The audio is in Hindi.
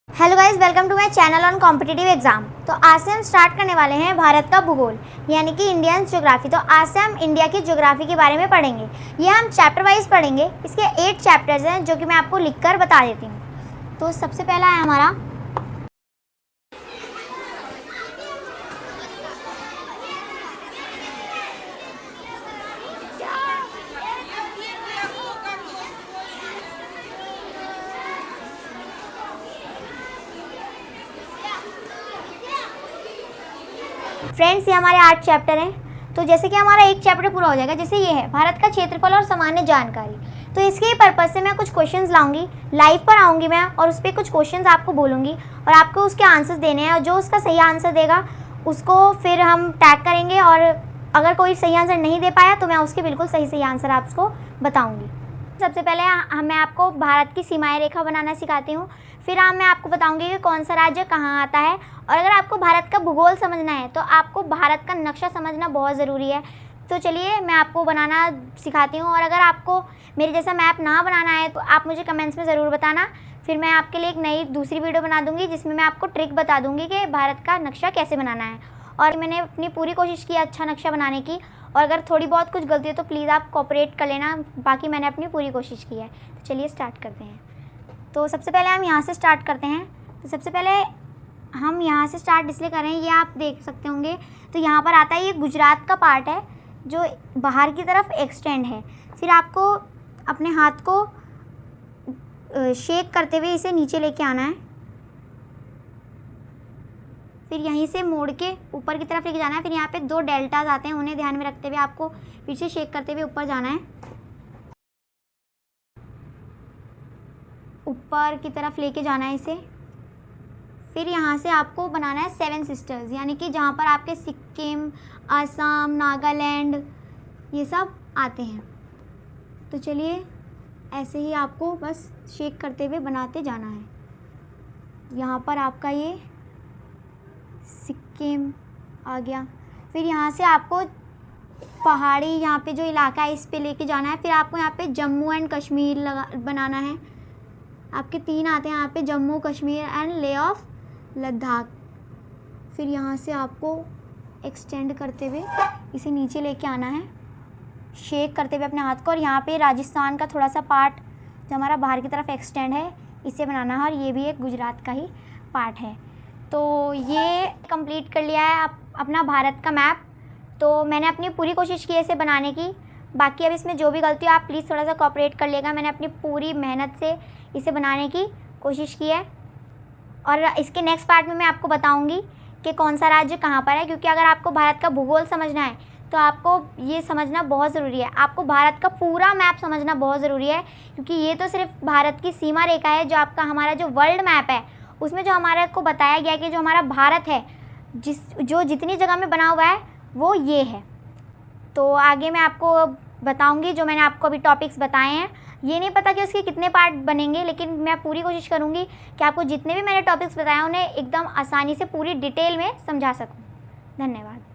Hello guys, welcome to my channel on competitive exam. तो आज से हम स्टार्ट करने वाले हैं भारत का भूगोल यानी कि इंडियन ज्योग्राफी। तो आज से हम इंडिया की ज्योग्राफी के बारे में पढ़ेंगे। ये हम चैप्टर वाइज पढ़ेंगे। इसके 8 चैप्टर्स हैं जो कि मैं आपको लिखकर बता देती हूँ। तो सबसे पहला है हमारा फ्रेंड्स, ये हमारे 8 चैप्टर हैं। तो जैसे कि हमारा एक चैप्टर पूरा हो जाएगा, जैसे ये है भारत का क्षेत्रफल और सामान्य जानकारी। तो इसके पर्पज़ से मैं कुछ क्वेश्चंस लाऊंगी, लाइव पर आऊँगी मैं और उस पर कुछ क्वेश्चंस आपको बोलूँगी और आपको उसके आंसर्स देने हैं। और जो उसका सही आंसर देगा उसको फिर हम टैग करेंगे, और अगर कोई सही आंसर नहीं दे पाया तो मैं उसके बिल्कुल सही आंसर आपको बताऊँगी। सबसे पहले मैं आपको भारत की सीमाएँ रेखा बनाना सिखाती हूँ। फिर मैं आपको बताऊंगी कि कौन सा राज्य कहाँ आता है। और अगर आपको भारत का भूगोल समझना है तो आपको भारत का नक्शा समझना बहुत ज़रूरी है। तो चलिए मैं आपको बनाना सिखाती हूँ। और अगर आपको मेरे जैसा मैप ना बनाना है तो आप मुझे कमेंट्स में ज़रूर बताना। फिर मैं आपके लिए एक नई दूसरी वीडियो बना दूँगी जिसमें मैं आपको ट्रिक बता दूँगी कि भारत का नक्शा कैसे बनाना है। और मैंने अपनी पूरी कोशिश की अच्छा नक्शा बनाने की, और अगर थोड़ी बहुत कुछ गलती है तो प्लीज़ आप कोऑपरेट कर लेना। बाकी मैंने अपनी पूरी कोशिश की है। तो चलिए स्टार्ट करते हैं। तो सबसे पहले हम यहाँ से स्टार्ट करते हैं। तो सबसे पहले हम यहाँ से स्टार्ट इसलिए कर रहे हैं, ये आप देख सकते होंगे। तो यहाँ पर आता है, ये गुजरात का पार्ट है जो बाहर की तरफ एक्सटेंड है। फिर आपको अपने हाथ को शेक करते हुए इसे नीचे लेके आना है। फिर यहीं से मोड़ के ऊपर की तरफ लेके जाना है। फिर यहाँ पे 2 डेल्टाज आते हैं, उन्हें ध्यान में रखते हुए आपको फिर से शेक करते हुए ऊपर जाना है, ऊपर की तरफ लेके जाना है इसे। फिर यहाँ से आपको बनाना है 7 सिस्टर्स, यानी कि जहाँ पर आपके सिक्किम, असम, नागालैंड ये सब आते हैं। तो चलिए ऐसे ही आपको बस शेक करते हुए बनाते जाना है। यहाँ पर आपका ये सिक्किम आ गया। फिर यहाँ से आपको पहाड़ी यहाँ पे जो इलाका है इस पे लेके जाना है। फिर आपको यहाँ पे जम्मू एंड कश्मीर बनाना है। आपके 3 आते हैं यहाँ पे, Jammu Kashmir and lay off Ladakh. फिर यहाँ से आपको एक्सटेंड करते हुए इसे नीचे लेके आना है, शेक करते हुए अपने हाथ को। और यहाँ पे राजस्थान का थोड़ा सा पार्ट जो हमारा बाहर की तरफ एक्सटेंड है इसे बनाना है, और ये भी एक गुजरात का ही पार्ट है। तो ये कंप्लीट कर लिया है अपना भारत का मैप। तो मैंने अपनी पूरी कोशिश की है इसे बनाने की। बाकी अब इसमें जो भी गलती हो आप प्लीज़ थोड़ा सा कोऑपरेट कर लेगा। मैंने अपनी पूरी मेहनत से इसे बनाने की कोशिश की है। और इसके नेक्स्ट पार्ट में मैं आपको बताऊंगी कि कौन सा राज्य कहाँ पर है, क्योंकि अगर आपको भारत का भूगोल समझना है तो आपको ये समझना बहुत ज़रूरी है। आपको भारत का पूरा मैप समझना बहुत ज़रूरी है, क्योंकि ये तो सिर्फ भारत की सीमा रेखा है। जो आपका हमारा जो वर्ल्ड मैप है उसमें जो हमारे को बताया गया है कि जो हमारा भारत है जो जितनी जगह में बना हुआ है वो ये है। तो आगे मैं आपको बताऊंगी जो मैंने आपको अभी टॉपिक्स बताए हैं। ये नहीं पता कि उसके कितने पार्ट बनेंगे, लेकिन मैं पूरी कोशिश करूंगी कि आपको जितने भी मैंने टॉपिक्स बताए उन्हें एकदम आसानी से पूरी डिटेल में समझा सकूं। धन्यवाद।